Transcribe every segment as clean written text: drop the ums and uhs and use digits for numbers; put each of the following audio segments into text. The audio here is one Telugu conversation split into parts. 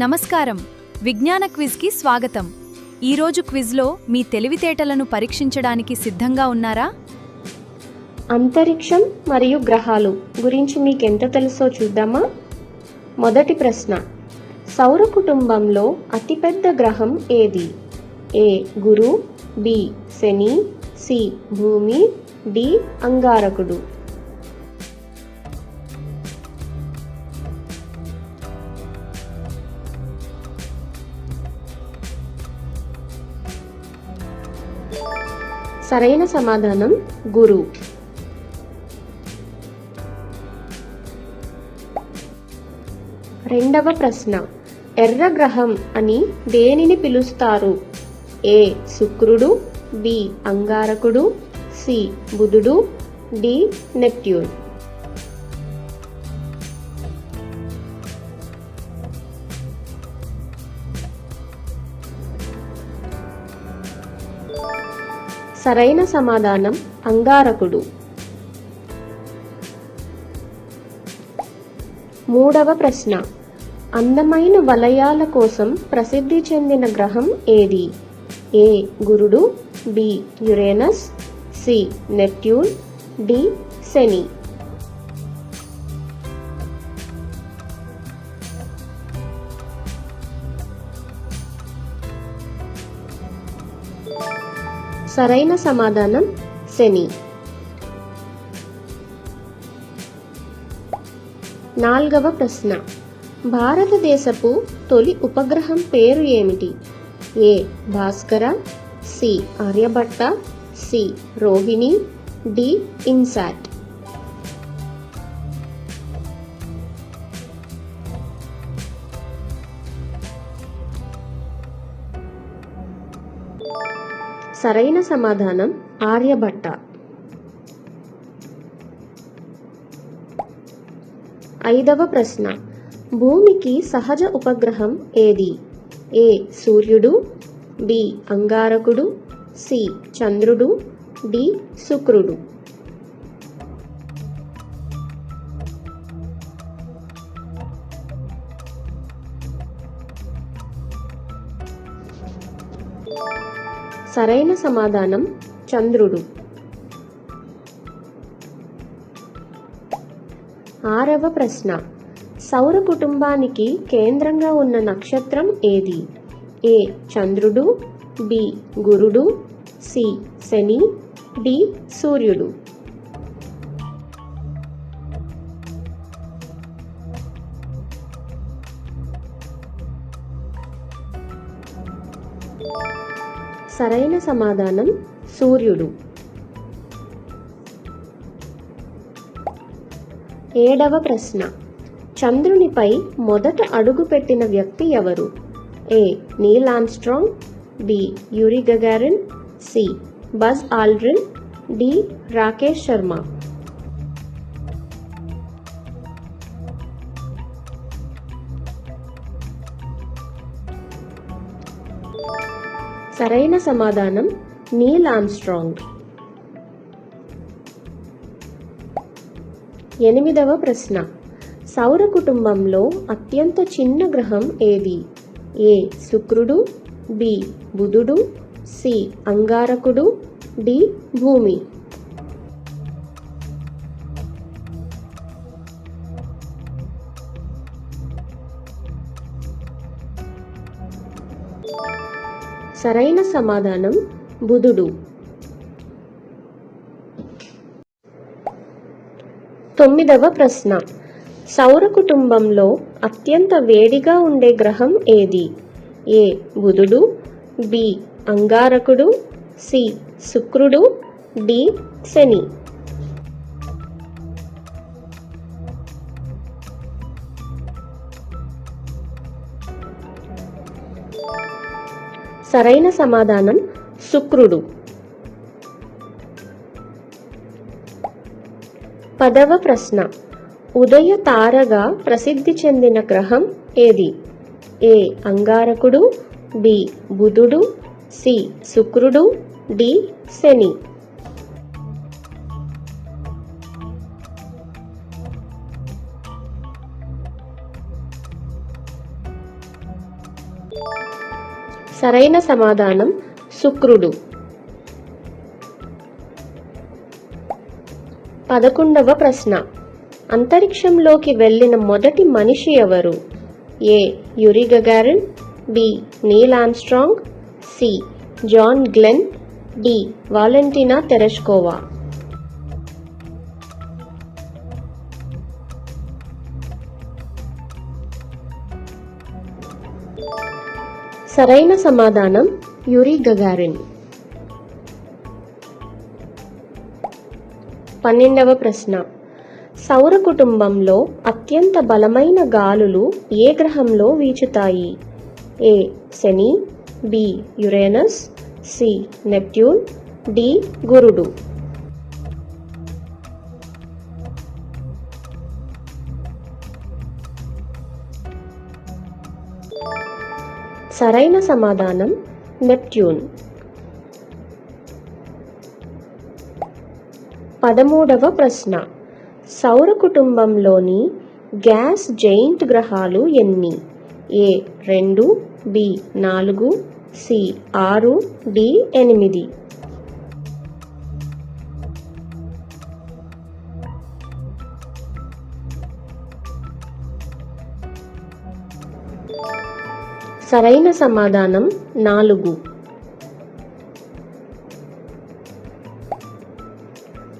నమస్కారం. విజ్ఞాన క్విజ్కి స్వాగతం. ఈరోజు క్విజ్లో మీ తెలివితేటలను పరీక్షించడానికి సిద్ధంగా ఉన్నారా? అంతరిక్షం మరియు గ్రహాలు గురించి మీకెంత తెలుసో చూద్దామా? మొదటి ప్రశ్న, సౌర కుటుంబంలో అతిపెద్ద గ్రహం ఏది? ఏ గురు, బి శని, సి భూమి, డి అంగారకుడు. సరైన సమాధానం గురు. రెండవ ప్రశ్న, ఎర్ర గ్రహం అని దేనిని పిలుస్తారు? ఏ శుక్రుడు, బి అంగారకుడు, సి బుధుడు, డి నెప్ట్యూన్. సరైన సమాధానం అంగారకుడు. మూడవ ప్రశ్న, అందమైన వలయాల కోసం ప్రసిద్ధి చెందిన గ్రహం ఏది? ఏ గురుడు, B Uranus, C Neptune, D శని. సరైన సమాధానం శని. నాల్గవ ప్రశ్న, భారతదేశపు తొలి ఉపగ్రహం పేరు ఏమిటి? A Bhaskara, C Aryabhata, C Rohini, D INSAT. సరైన సమాధానం ఆర్యభట్ట. ఐదవ ప్రశ్న, భూమికి సహజ ఉపగ్రహం ఏది? ఏ సూర్యుడు, బి అంగారకుడు, సి చంద్రుడు, డి శుక్రుడు. సరైన సమాధానం చంద్రుడు. ఆరవ ప్రశ్న, సౌర కుటుంబానికి కేంద్రంగా ఉన్న నక్షత్రం ఏది? ఏ చంద్రుడు, బి గురుడు, సి శని, డి సూర్యుడు. సరైన సమాధానం సూర్యుడు. ఏడవ ప్రశ్న, చంద్రునిపై మొదట అడుగుపెట్టిన వ్యక్తి ఎవరు? A Neil Armstrong, B Yuri Gagarin, C Buzz Aldrin, D Rakesh Sharma. సరైన సమాధానం నీల్ ఆర్మ్స్ట్రాంగ్. ఎనిమిదవ ప్రశ్న, సౌర కుటుంబంలో అత్యంత చిన్న గ్రహం ఏది? ఏ శుక్రుడు, బి బుధుడు, సి అంగారకుడు, డి భూమి. సరైన సమాధానం బుధుడు. తొమ్మిదవ ప్రశ్న, సౌర కుటుంబంలో అత్యంత వేడిగా ఉండే గ్రహం ఏది? ఏ బుధుడు, బి అంగారకుడు, సి శుక్రుడు, డి శని. సరైన సమాధానం శుక్రుడు. పదవ ప్రశ్న, ఉదయ తారగా ప్రసిద్ధి చెందిన గ్రహం ఏది? ఏ అంగారకుడు, బి బుధుడు, సి శుక్రుడు, డి శని. సరైన సమాధానం శుక్రుడు. 11వ ప్రశ్న. అంతరిక్షంలోకి వెళ్ళిన మొదటి మనిషి ఎవరు? A. Yuri Gagarin, B. Neil Armstrong, C. John Glenn, D. Valentina Tereshkova. సరైన సమాధానం యూరీ గగారిన్. 12వ ప్రశ్న. సౌర కుటుంబంలో అత్యంత బలమైన గాలులు ఏ గ్రహంలో వీచుతాయి? ఏ. శని, B. Uranus, C. Neptune, D. గురుడు. సరైన సమాధానం నెప్ట్యూన్. 13వ ప్రశ్న. సౌర కుటుంబంలోని గ్యాస్ జెయింట్ గ్రహాలు ఎన్ని? ఏ. 2, బి. 4, సి. 6, డి. 8. సరైన సమాధానం 4.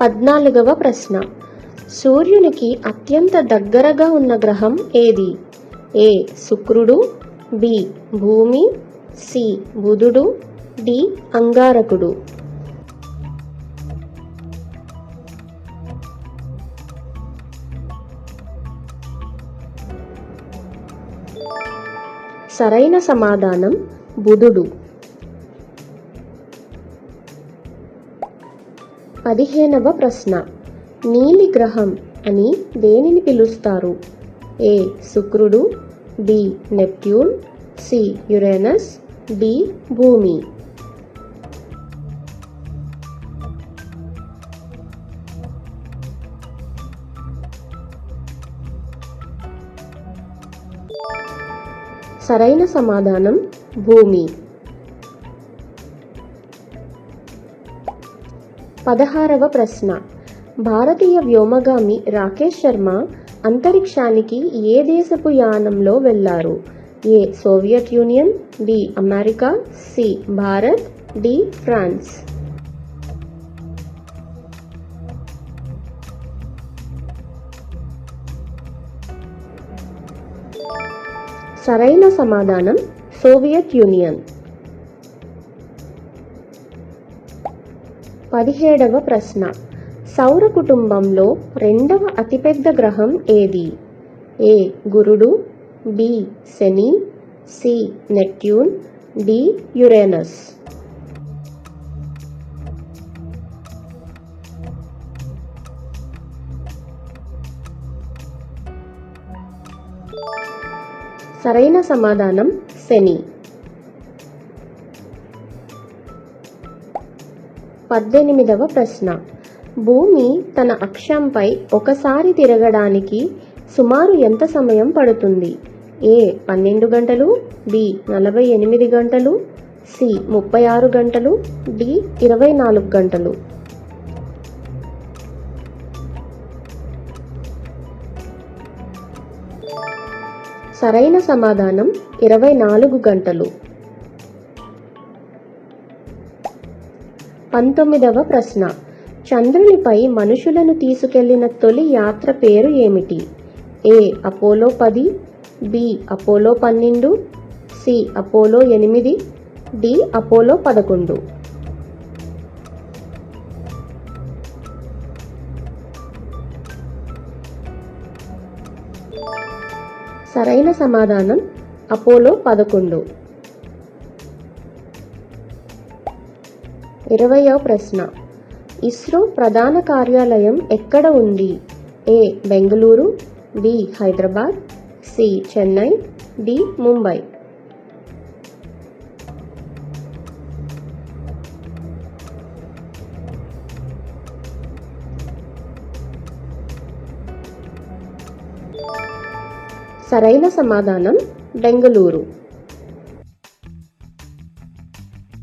14వ ప్రశ్న. సూర్యునికి అత్యంత దగ్గరగా ఉన్న గ్రహం ఏది? ఏ. శుక్రుడు, బి. భూమి, సి. బుధుడు, డి. అంగారకుడు. సరైన సమాధానం బుధుడు. 15వ ప్రశ్న. నీలి గ్రహం అని దేనిని పిలుస్తారు? ఏ. శుక్రుడు, B. Neptune, C. Uranus, D. భూమి. సరైన సమాధానం భూమి. 16వ ప్రశ్న. భారతీయ వ్యోమగామి రాకేష్ శర్మ అంతరిక్షానికి ఏ దేశపు యానంలో వెళ్లారు? A. Soviet Union, B. America, C. Bharat, D. France. సరైన సమాధానం సోవియట్ యూనియన్. 17వ ప్రశ్న. సౌర కుటుంబంలో రెండవ అతిపెద్ద గ్రహం ఏది? ఏ. గురుడు, బి. శని, సి. Neptune, D. యురేనస్. సరైన సమాధానం శని. 18వ ప్రశ్న. భూమి తన అక్షంపై ఒకసారి తిరగడానికి సుమారు ఎంత సమయం పడుతుంది? ఏ. 12 గంటలు, బి. 48 గంటలు, సి. 36 గంటలు, డి. 24 గంటలు. సరైన సమాధానం 24 గంటలు. 19వ ప్రశ్న. చంద్రునిపై మనుషులను తీసుకెళ్లిన తొలి యాత్ర పేరు ఏమిటి? A. Apollo 10, B. Apollo 12, C. Apollo 8, D. Apollo 11. సరైన సమాధానం అపోలో 11. 20వ ప్రశ్న. ఇస్రో ప్రధాన కార్యాలయం ఎక్కడ ఉంది? A. Bengaluru, B. Hyderabad, C. Chennai, D. Mumbai. సరైన సమాధానం బెంగళూరు.